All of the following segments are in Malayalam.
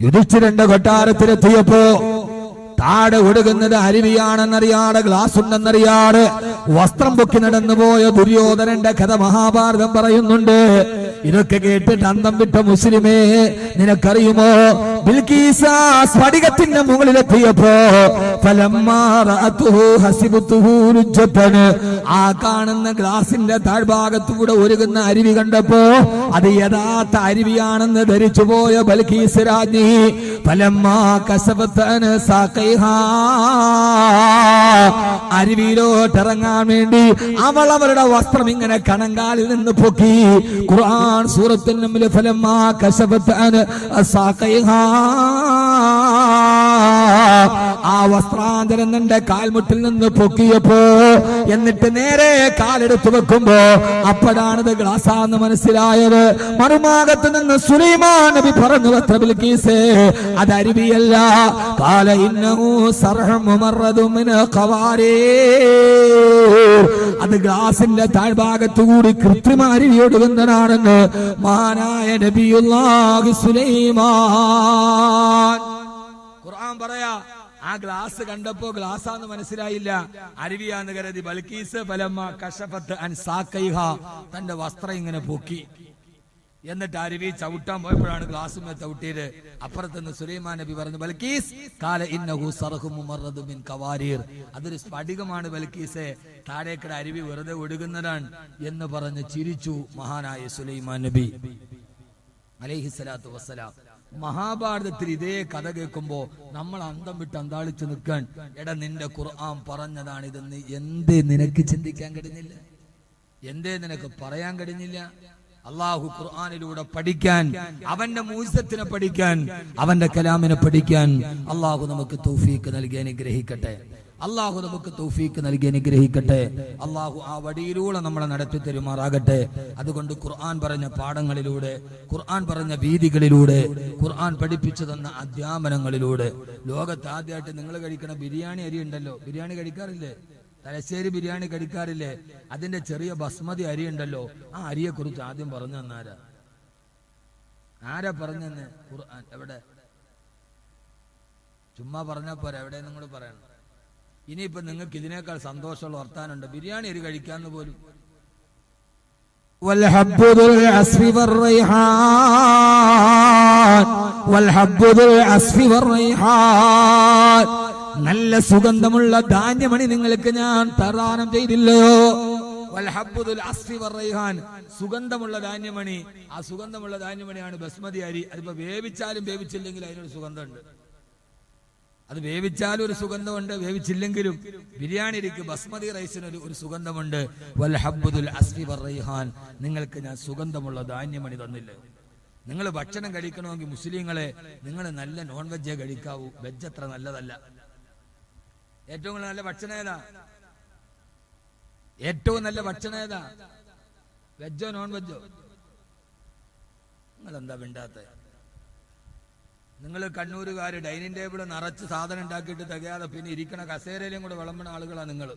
യുധിഷ്ഠിരന്റെ കൊട്ടാരത്തിലെത്തിയപ്പോ താഴെ ഒടുകുന്നത് അരുവിയാണെന്നറിയാതെ, ഗ്ലാസ് ഉണ്ടെന്നറിയാതെ വസ്ത്രം പൊക്കി നടന്നുപോയ ദുര്യോധനന്റെ കഥ മഹാഭാരതം പറയുന്നുണ്ട്. ഇതൊക്കെ കേട്ടിട്ട് അന്തം വിട്ട മുസ്ലിമേ, നിനക്കറിയുമോ ബിൽക്കീസ് സ്ഫടികത്തിന്റെ മുകളിലെത്തിയപ്പോ ആ കാണുന്ന ഗ്ലാസിന്റെ താഴ്ഭാഗത്തൂടെ ഒഴുകുന്ന അരുവി കണ്ടപ്പോ അത് യഥാർത്ഥ അരുവിയാണെന്ന് ധരിച്ചുപോയ ബൽക്കീസ് രാജ്ഞി അരുവിയിലോട്ടിറങ്ങാൻ വേണ്ടി അവളുടെ വസ്ത്രം ഇങ്ങനെ കണങ്കാലിൽ നിന്ന് പൊക്കി. ഖുർആൻ സൂറത്തുൽ നംൽ ഫലമ്മാ കശഫത് സാഖൈഹാ, ആ വസ്ത്രാന്തരം നിന്റെ കാൽമുട്ടിൽ നിന്ന് പൊക്കിയപ്പോ എന്നിട്ട് നേരെ കാലെടുത്തു വെക്കുമ്പോ അപ്പോഴാണിത് ഗ്ലാസാന്ന് മനസ്സിലായത്. മറുഭാഗത്ത് നിന്ന് സുലൈമാൻ നബി പറഞ്ഞു, ബിൽക്കീസേ അത് അരുവിയല്ല, ഖാല ഇന്നഹു സർഹും മുമറദും മിൻ ഖവാരീർ, അത് ഗ്ലാസിന്റെ താഴ്ഭാഗത്തു കൂടി കൃത്രിമ അരുവി ഒഴുകുന്നതാണെന്ന് മഹാനായ നബിയുല്ലാഹി സുലൈമാൻ. ഖുർആൻ പറയാ, ആ ഗ്ലാസ് കണ്ടപ്പോ ഗ്ലാസാന്ന് മനസ്സിലായില്ല, അരുവിയാന്ന് കരുതി. ബൽക്കീസ് ഫലമ്മ കശഫത്ത് അൻ സാഖൈഹാ, തന്റെ വസ്ത്രം ഇങ്ങനെ പൊക്കി. എന്നിട്ട് അരുവി ചവിട്ടാൻ പോയപ്പോഴാണ് ഗ്ലാസുമേ ചവിട്ടിയത്. അപ്പുറത്തുനിന്ന് സുലൈമാൻ നബി പറഞ്ഞു, ബൽക്കീസ് ഖാല ഇന്നഹു സർഹും മുമറദും മിൻ ഖവാരീർ, അതൊരു സ്ഫടികമാണ് ബൽക്കീസേ, താഴേക്കട അരുവി വെറുതെ ഒഴുകുന്നതാണ് എന്ന് പറഞ്ഞ് ചിരിച്ചു മഹാനായ സുലൈമാൻ നബി അലൈഹിസ്സലാത്തു വസ്സലാം. മഹാഭാരതത്തിൽ ഇതേ കഥ കേൾക്കുമ്പോ നമ്മൾ അന്തം വിട്ട് അന്താളിച്ചു നിൽക്കാൻ, എടാ നിന്റെ ഖുർആൻ പറഞ്ഞതാണ് ഇതെന്ന് എന്തേ നിനക്ക് ചിന്തിക്കാൻ കഴിഞ്ഞില്ല? എന്തേ നിനക്ക് പറയാൻ കഴിഞ്ഞില്ല? അള്ളാഹു ഖുർആനിലൂടെ പഠിക്കാൻ, അവന്റെ മൂസത്തിനെ പഠിക്കാൻ, അവന്റെ കലാമിനെ പഠിക്കാൻ അള്ളാഹു നമുക്ക് തൗഫീക്ക് നൽകി അനുഗ്രഹിക്കട്ടെ. അള്ളാഹു നമുക്ക് തൗഫീക്ക് നൽകി അനുഗ്രഹിക്കട്ടെ. അള്ളാഹു ആ വഴിയിലൂടെ നമ്മളെ നടത്തി തരുമാറാകട്ടെ. അതുകൊണ്ട് ഖുർആൻ പറഞ്ഞ പാഠങ്ങളിലൂടെ, ഖുർആൻ പറഞ്ഞ വീതികളിലൂടെ, ഖുർആൻ പഠിപ്പിച്ചു തന്ന അധ്യാപനങ്ങളിലൂടെ, ലോകത്ത് ആദ്യമായിട്ട് നിങ്ങൾ കഴിക്കണ ബിരിയാണി അരി ഉണ്ടല്ലോ, ബിരിയാണി കഴിക്കാറില്ലേ? തലശ്ശേരി ബിരിയാണി കഴിക്കാറില്ലേ? അതിന്റെ ചെറിയ ബസ്മതി അരി ഉണ്ടല്ലോ, ആ അരിയെ കുറിച്ച് ആദ്യം പറഞ്ഞു തന്നാരാ? ആരാ പറഞ്ഞെന്ന്? ഖുർആൻ. എവിടെ? ചുമ്മാ പറഞ്ഞാ പോരാ, എവിടെ നിങ്ങൾ പറയണം. ഇനിയിപ്പോ നിങ്ങൾക്ക് ഇതിനേക്കാൾ സന്തോഷമുള്ള വർത്താനുണ്ട്, ബിരിയാണി അരി കഴിക്കാന്ന് പോലും. നല്ല സുഗന്ധമുള്ള ധാന്യമണി നിങ്ങൾക്ക് ഞാൻ പ്രദാനം ചെയ്തില്ലയോ? സുഗന്ധമുള്ള ധാന്യമണി, ആ സുഗന്ധമുള്ള ധാന്യമണിയാണ് ബസ്മതി അരി. അതിപ്പോ വേവിച്ചാലും വേവിച്ചില്ലെങ്കിൽ അതിനൊരു സുഗന്ധമുണ്ട്. അത് വേവിച്ചാലും ഒരു സുഗന്ധമുണ്ട്, വേവിച്ചില്ലെങ്കിലും. ബിരിയാണി അരിക്ക്, ബസ്മതി റൈസിന് ഒരു സുഗന്ധമുണ്ട്. വൽഹബ്ബുൽ അസ്ഫി വറൈഹാൻ, നിങ്ങൾക്ക് ഞാൻ സുഗന്ധമുള്ള ധാന്യമണി തന്നില്ലേ? നിങ്ങൾ ഭക്ഷണം കഴിക്കണമെങ്കിൽ മുസ്ലിങ്ങളെ, നിങ്ങൾ നല്ല നോൺ വെജേ കഴിക്കാവൂ, വെജ് അത്ര നല്ലതല്ല. ഏറ്റവും നല്ല ഭക്ഷണം ഏതാ? ഏറ്റവും നല്ല ഭക്ഷണം ഏതാ? വെജോ നോൺ വെജോ? നിങ്ങൾ എന്താ മിണ്ടാത്ത? നിങ്ങൾ കണ്ണൂരുകാര് ഡൈനിങ് ടേബിൾ നിറച്ച് സാധനം ഉണ്ടാക്കിയിട്ട് തികയാതെ പിന്നെ ഇരിക്കണ കസേരയിലും കൂടെ വിളമ്പണ ആളുകളാണ് നിങ്ങൾ.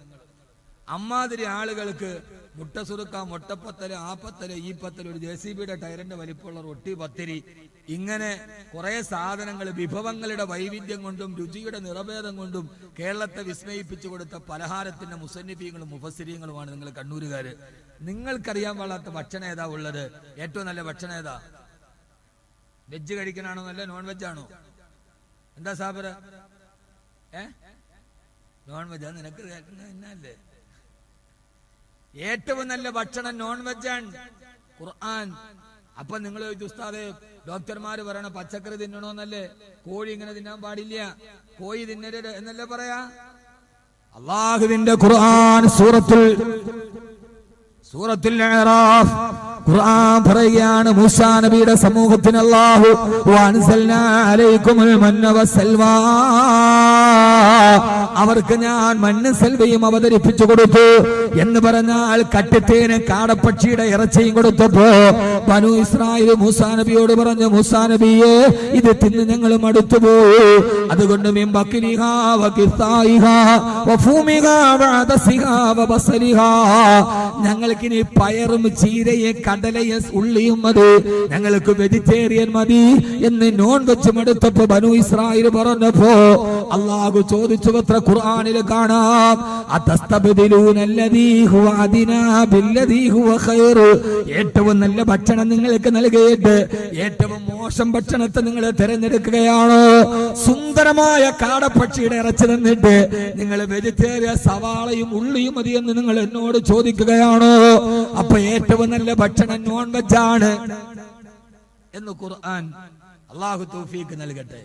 അമ്മാതിരി ആളുകൾക്ക് മുട്ട സുറുക്ക, മുട്ടപ്പത്തല്, ആപ്പത്തല്, ഈ പത്തല്, ഒരു JCB ടയറിന്റെ വലിപ്പമുള്ള റൊട്ടി, പത്തിരി, ഇങ്ങനെ കുറെ സാധനങ്ങൾ വിഭവങ്ങളുടെ വൈവിധ്യം കൊണ്ടും രുചിയുടെ നിറഭേദം കൊണ്ടും കേരളത്തെ വിസ്മയിപ്പിച്ചു കൊടുത്ത പലഹാരത്തിന്റെ മുസന്നിഫീങ്ങളും മുഫസ്സിരീങ്ങളുമാണ് നിങ്ങൾ കണ്ണൂരുകാര്. നിങ്ങൾക്കറിയാൻ പാടാത്ത ഭക്ഷണം ഏതാ ഉള്ളത്? ഏറ്റവും നല്ല ഭക്ഷണം ഏതാ? വെജ് കഴിക്കണാണോ നല്ല നോൺ വെജ് ആണോ? എന്താ സാബറ? നോൺ വെജ് നിനക്ക് എന്നല്ലേ? ഏറ്റവും നല്ല ഭക്ഷണം നോൺ വെജാണ്. ഖുർആൻ. അപ്പൊ നിങ്ങൾ ഉസ്താദേ, ഡോക്ടർമാര് പറയണ പച്ചക്കറി തിന്നണോന്നല്ലേ? കോഴി ഇങ്ങനെ തിന്നാൻ പാടില്ല, കോഴി തിന്നരുത് എന്നല്ലേ പറയാ? അള്ളാഹുവിന്റെ ഖുർആൻ സൂറത്തുൽ അറാഫ് ഖുർആൻ പറയുകയാണ്, മൂസാ നബിയുടെ സമൂഹത്തിന് അല്ലാഹു വഅൻസൽനാ അലൈക്കുമുൽ മന്ന വസ്സൽവാ, അവർക്ക് ഞാൻ മണ്ണും സെൽവയും അവതരിപ്പിച്ചു കൊടുത്തു എന്ന് പറഞ്ഞാൽ കട്ടിത്തേനും കാടപ്പക്ഷിയുടെ ഇറച്ചിയും കൊടുത്തപ്പോ ബനു ഇസ്രായേൽ മൂസാ നബിയോട് പറഞ്ഞു, മൂസാ നബിയെ ഇത് തിന്ന് ഞങ്ങൾ മടുത്തുപോയി, അതുകൊണ്ട് ഞങ്ങൾക്കിനി പയറും ചീരയെ കടലയും ഉള്ളിയും മതി, ഞങ്ങൾക്ക് വെജിറ്റേറിയൻ മതി എന്ന് നോൺ വെജ് മടുത്തപ്പോ ബനു ഇസ്രായേൽ പറഞ്ഞപ്പോ അള്ളാഹു ചോദിച്ചു അത്ര ഖുർആനിൽ കാണാം, ഏറ്റവും നല്ല ഭക്ഷണം നിങ്ങൾക്ക് നൽകിയിട്ട് ഏറ്റവും മോശം ഭക്ഷണത്തെ നിങ്ങൾ തിരഞ്ഞെടുക്കുകയാണോ? സുന്ദരമായ കാടപ്പക്ഷിയുടെ ഇറച്ചി തന്നിട്ട് നിങ്ങൾ വെജിറ്റേറിയൻ സവാളയും ഉള്ളിയും മതി എന്ന് നിങ്ങൾ എന്നോട് ചോദിക്കുകയാണോ? അപ്പൊ ഏറ്റവും നല്ല ഭക്ഷണം നോൺ വെജാണ് എന്ന് ഖുർആൻ. അള്ളാഹു തൗഫീഖ് നൽകട്ടെ.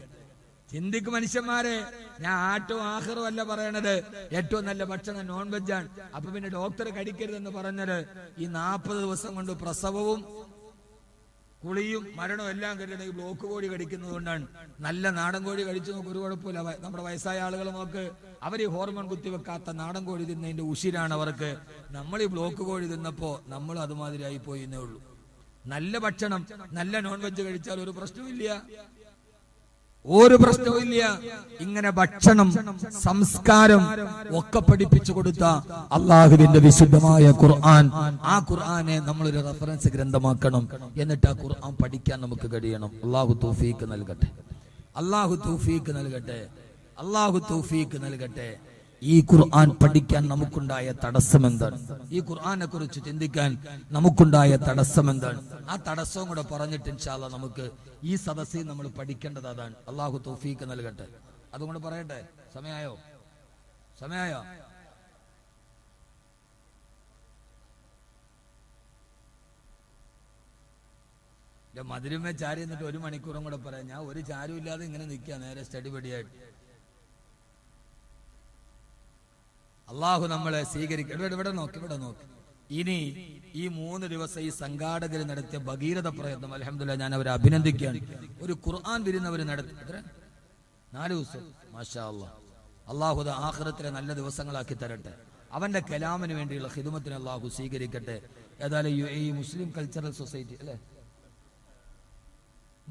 ചിന്തിക്ക് മനുഷ്യന്മാരെ, ഞാൻ ആട്ടും ആഖിറും അല്ല പറയണത്, ഏറ്റവും നല്ല ഭക്ഷണം നോൺ വെജാണ്. അപ്പൊ പിന്നെ ഡോക്ടർ കടിക്കരുതെന്ന് പറഞ്ഞത് ഈ 40 ദിവസം കൊണ്ട് പ്രസവവും കുളിയും മരണവും എല്ലാം കഴിഞ്ഞ ബ്ലോക്ക് കോഴി കടിക്കുന്നത് കൊണ്ടാണ്. നല്ല നാടൻ കോഴി കഴിച്ചു നോക്ക്, ഒരു കുഴപ്പമില്ല. നമ്മുടെ വയസ്സായ ആളുകൾ നോക്ക്, അവർ ഈ ഹോർമോൺ കുത്തിവെക്കാത്ത നാടൻ കോഴി തിന്നതിന്റെ ഉശിരാണ് അവർക്ക്. നമ്മൾ ഈ ബ്ലോക്ക് കോഴി തിന്നപ്പോ നമ്മൾ അതുമാതിരി ആയി പോയിന്നേ ഉള്ളൂ. നല്ല ഭക്ഷണം, നല്ല നോൺ വെജ് കഴിച്ചാൽ ഒരു പ്രശ്നമില്ല, ഒരു പ്രശ്നവുമില്ല. ഇങ്ങനെ ഭക്ഷണം, സംസ്കാരം ഒക്കെ പഠിപ്പിച്ചു കൊടുത്ത അള്ളാഹുവിന്റെ വിശുദ്ധമായ ഖുർആൻ, ആ ഖുർആനെ നമ്മളൊരു റെഫറൻസ് ഗ്രന്ഥമാക്കണം. എന്നിട്ട് ആ ഖുർആൻ പഠിക്കാൻ നമുക്ക് കഴിയണം. അള്ളാഹു തൗഫീഖ് നൽകട്ടെ, അള്ളാഹു തൗഫീഖ് നൽകട്ടെ, അള്ളാഹു തൗഫീഖ് നൽകട്ടെ. ഈ ഖുർആൻ പഠിക്കാൻ നമുക്കുണ്ടായ തടസ്സം എന്താണ്? ഈ ഖുർആനെ കുറിച്ച് ചിന്തിക്കാൻ നമുക്കുണ്ടായ തടസ്സം എന്താണ്? ആ തടസ്സവും കൂടെ പറഞ്ഞിട്ട് ഇൻഷാ അല്ലാഹ് നമുക്ക് ഈ സദസ്സിൽ നമ്മൾ പഠിക്കേണ്ടത് അതാണ്. അള്ളാഹു തൗഫീഖ് നൽകട്ടെ. അതുകൊണ്ട് പറയട്ടെ, സമയായോ? സമയായോ? മധുരമേ ചാരി എന്നിട്ട് 1 മണിക്കൂറും കൂടെ പറയാം. ഞാൻ ഒരു ചാരും ഇല്ലാതെ ഇങ്ങനെ നിൽക്കുക നേരെ സ്റ്റഡി പടിയായിട്ട്. അള്ളാഹു നമ്മളെ സ്വീകരിക്കും. ഇവിടെ നോക്കി, ഇവിടെ നോക്കി. ഇനി ഈ 3 ദിവസം ഈ സംഘാടകർ നടത്തിയ ഭഗീരഥ പ്രയത്നം അൽഹംദുലില്ലാഹ് ഞാൻ അവരെ അഭിനന്ദിക്കുകയാണ്. ഒരു ഖുർആൻ വിരുന്നവർ നടത്തി 4 ദിവസം. മാഷാ അല്ലാഹ്. അള്ളാഹു ആഖിറത്തിലെ നല്ല ദിവസങ്ങളാക്കി തരട്ടെ. അവന്റെ കലാമിന് വേണ്ടിയുള്ള ഖിദ്മത്തിനെ അള്ളാഹു സ്വീകരിക്കട്ടെ. ഏതായാലും ഈ മുസ്ലിം കൾച്ചറൽ സൊസൈറ്റി അല്ലെ,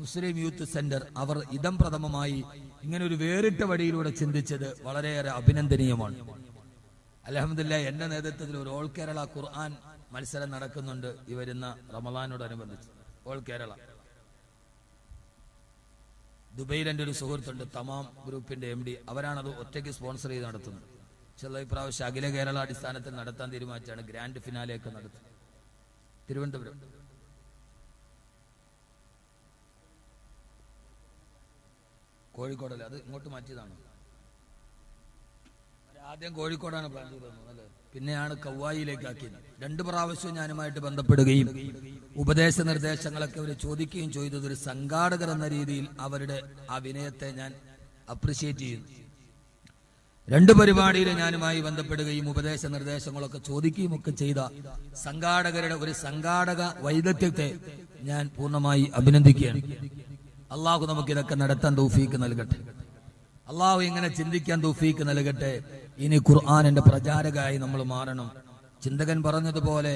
മുസ്ലിം യൂത്ത് സെന്റർ, അവർ ഇദം പ്രഥമമായി ഇങ്ങനെ ഒരു വേറിട്ട വഴിയിലൂടെ ചിന്തിച്ചത് വളരെയേറെ അഭിനന്ദനീയമാണ്. അൽഹംദുലില്ലാഹ് എന്റെ നേതൃത്വത്തിൽ ഒരു ഓൾ കേരള ഖുർആൻ മത്സരം നടക്കുന്നുണ്ട് ഈ വരുന്ന റമളാനോടനുബന്ധിച്ച്. ഓൾ കേരള ദുബൈയിൽ എൻ്റെ ഒരു സുഹൃത്തുണ്ട്, തമാം ഗ്രൂപ്പിന്റെ MD, അവരാണത് ഒറ്റയ്ക്ക് സ്പോൺസർ ചെയ്ത് നടത്തുന്നത്. ചില ഇപ്രാവശ്യം അഖില കേരള അടിസ്ഥാനത്തിൽ നടത്താൻ തീരുമാനിച്ചാണ്. ഗ്രാൻഡ് ഫിനാലെയൊക്കെ നടത്തും തിരുവനന്തപുരം. കോഴിക്കോടല്ലേ, അത് ഇങ്ങോട്ട് മാറ്റിയതാണ്. ആദ്യം കോഴിക്കോടാണ് പ്ലാൻ ചെയ്തത്, അല്ലേ? പിന്നെയാണ് കൗവായിലേക്ക് ആക്കിയത്. 2 പ്രാവശ്യം ഞാനുമായിട്ട് ബന്ധപ്പെടുകയും ഉപദേശ നിർദ്ദേശങ്ങളൊക്കെ അവർ ചോദിക്കുകയും ചെയ്തത് ഒരു സംഘാടകർ എന്ന രീതിയിൽ അവരുടെ ആ വിനയത്തെ ഞാൻ അപ്രിഷിയേറ്റ് ചെയ്യുന്നു. 2 പരിപാടിയിൽ ഞാനുമായി ബന്ധപ്പെടുകയും ഉപദേശ നിർദ്ദേശങ്ങളൊക്കെ ചോദിക്കുകയും ഒക്കെ ചെയ്ത സംഘാടകരുടെ ഒരു സംഘാടക വൈദഗ്ധ്യത്തെ ഞാൻ പൂർണ്ണമായി അഭിനന്ദിക്കുകയാണ്. അള്ളാഹു നമുക്ക് ഇതൊക്കെ നടത്താൻ തൗഫീക്ക് നൽകട്ടെ. അള്ളാഹു ഇങ്ങനെ ചിന്തിക്കാൻ തൗഫീക്ക് നൽകട്ടെ. ഇനി ഖുർആനിന്റെ പ്രചാരകമായി നമ്മൾ മാറണം. ചിന്തകൻ പറഞ്ഞതുപോലെ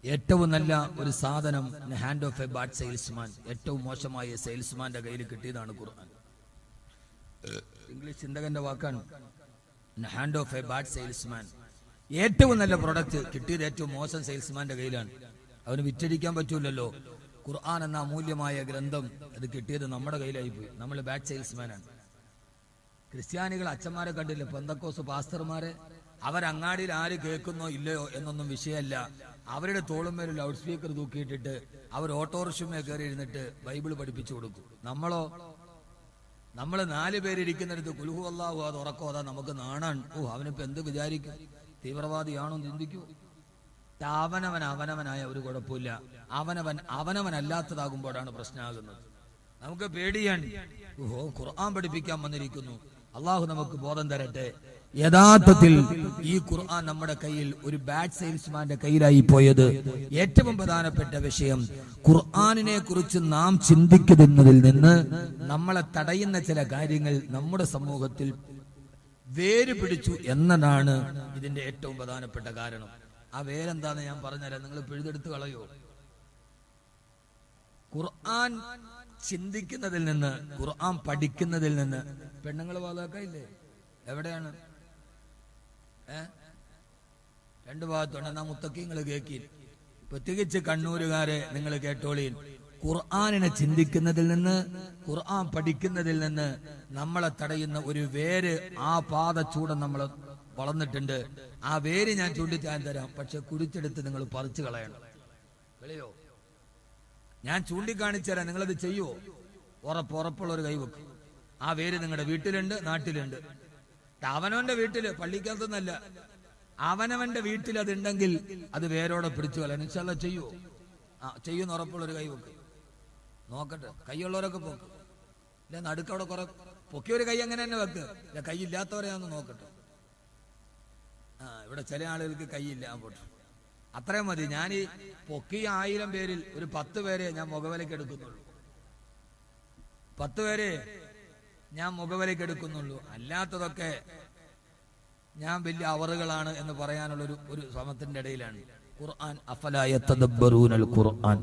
ഏറ്റവും നല്ല ഒരു സാധനം hand of A bad salesman, ഏറ്റവും മോശമായ സെയിൽസ്മാന്റെ കയ്യിൽ കിട്ടിയതാണ് ഖുർആൻ. ഇംഗ്ലീഷ് ചിന്തകന്റെ വാക്കാണ് hand of A bad salesman. ഏറ്റവും നല്ല പ്രൊഡക്റ്റ് കിട്ടിയത് ഏറ്റവും മോശം സെയിൽസ്മാന്റെ കയ്യിലാണ്. അവന് വിറ്റഴിക്കാൻ പറ്റൂലല്ലോ. ഖുർആൻ എന്ന അമൂല്യമായ ഗ്രന്ഥം അത് കിട്ടിയത് നമ്മുടെ കയ്യിലായി പോയി. നമ്മൾ ബാഡ് സെയിൽസ്മാനാണ്. ക്രിസ്ത്യാനികൾ അച്ഛന്മാരെ കണ്ടില്ലേ, പെന്തക്കോസ് പാസ്റ്റർമാരെ, അവരങ്ങാടിയിൽ ആര് കേൾക്കുന്നോ ഇല്ലയോ എന്നൊന്നും വിഷയമല്ല. അവരുടെ തോളുമേൽ ലൗഡ് സ്പീക്കർ തൂക്കിയിട്ടിട്ട് അവർ ഓട്ടോറിക്ഷമേ കയറി ഇരുന്നിട്ട് ബൈബിൾ പഠിപ്പിച്ചു കൊടുക്കും. നമ്മൾ 4 പേരിരിക്കുന്നിടത്ത് കുൽഹു അല്ലാഹു അത് ഉറക്കോ, അതാ നമുക്ക് നാണാണ്. അവനിപ്പോ എന്ത് വിചാരിക്കും, തീവ്രവാദിയാണോ ചിന്തിക്കൂ. അവനവനായ ഒരു കുഴപ്പമില്ല. അവനവനല്ലാത്തതാകുമ്പോഴാണ് പ്രശ്നമാകുന്നത്. നമുക്ക് പേടിയാണ്. ഖുർആൻ പഠിപ്പിക്കാൻ വന്നിരിക്കുന്നു. അള്ളാഹു നമുക്ക് ബോധം തരട്ടെ. യഥാർത്ഥത്തിൽ ഈ ഖുർആൻ നമ്മുടെ കയ്യിൽ ഒരു ബാഡ് സെയിൽസ്മാന്റെ കയ്യിലായി പോയത് ഏറ്റവും പ്രധാനപ്പെട്ട വിഷയം, ഖുർആനിനെ കുറിച്ച് നാം ചിന്തിക്കുന്നതിൽ നിന്ന് നമ്മളെ തടയുന്ന ചില കാര്യങ്ങൾ നമ്മുടെ സമൂഹത്തിൽ വേര് പിടിച്ചു എന്നതാണ് ഇതിന്റെ ഏറ്റവും പ്രധാനപ്പെട്ട കാരണം. ആ വേരെന്താന്ന് ഞാൻ പറഞ്ഞുതരാം, നിങ്ങൾ പിഴുതെടുത്ത് കളയോ. ഖുർആൻ ചിന്തിക്കുന്നതിൽ നിന്ന്, ഖുർആൻ പഠിക്കുന്നതിൽ നിന്ന് പെണ്ണുങ്ങൾ വാതാക്കയില്ലേ? എവിടെയാണ്? 2 ഭാഗത്തുണ്ട്. എന്നാ മുത്തക്കിങ്ങൾ കേക്കി പ്രത്യേകിച്ച് കണ്ണൂരുകാരെ നിങ്ങൾ കേട്ടോളീൻ. ഖുർആനിനെ ചിന്തിക്കുന്നതിൽ നിന്ന്, ഖുർആൻ പഠിക്കുന്നതിൽ നിന്ന് നമ്മളെ തടയുന്ന ഒരു വേര് ആ പാദച്ചൂടം നമ്മൾ വളർന്നിട്ടുണ്ട്. ആ വേര് ഞാൻ ചൂണ്ടിച്ചാൻ തരാം, പക്ഷെ കുടിച്ചെടുത്ത് നിങ്ങൾ പറിച്ചു കളയണം. കളയോ? ഞാൻ ചൂണ്ടിക്കാണിച്ചു തരാം, നിങ്ങളത് ചെയ്യുവോ? ഉറപ്പുള്ള ഒരു കൈവെക്കും. ആ വേര് നിങ്ങളുടെ വീട്ടിലുണ്ട്, നാട്ടിലുണ്ട്. അവനവന്റെ വീട്ടില്, പള്ളിക്കകത്തൊന്നല്ല, അവനവന്റെ വീട്ടിൽ അതുണ്ടെങ്കിൽ അത് വേരോടെ പിടിച്ചു കളയാൻ ഇൻഷാ അല്ലാഹ് ചെയ്യുവോ? ചെയ്യുന്ന ഉറപ്പുള്ളൊരു കൈവെക്കും. നോക്കട്ടെ, കൈയുള്ളവരൊക്കെ പോക്ക്. ഇല്ല നടുക്കവിടെ കുറെ പൊക്കിയൊരു കൈ അങ്ങനെ തന്നെ വെക്ക്. ഇല്ല കൈ ഇല്ലാത്തവരെയാന്ന് നോക്കട്ടെ. ഇവിടെ ചില ആളുകൾക്ക് കൈയില്ല, പോട്ടെ, അത്രയും മതി. ഞാൻ ഈ പൊക്കിയ 1000 പേരിൽ ഒരു 10 പേരെ ഞാൻ മുഖവിലേക്ക് എടുക്കുന്നുള്ളൂ. 10 പേരെ ഞാൻ മുഖവിലേക്ക് എടുക്കുന്നുള്ളൂ. അല്ലാത്തതൊക്കെ ഞാൻ വലിയ അവറുകളാണ് എന്ന് പറയാനുള്ള ഒരു ശ്രമത്തിന്റെ ഇടയിലാണ്. ഖുർആൻ അഫലാ യതദബ്ബറൂനൽ ഖുർആൻ.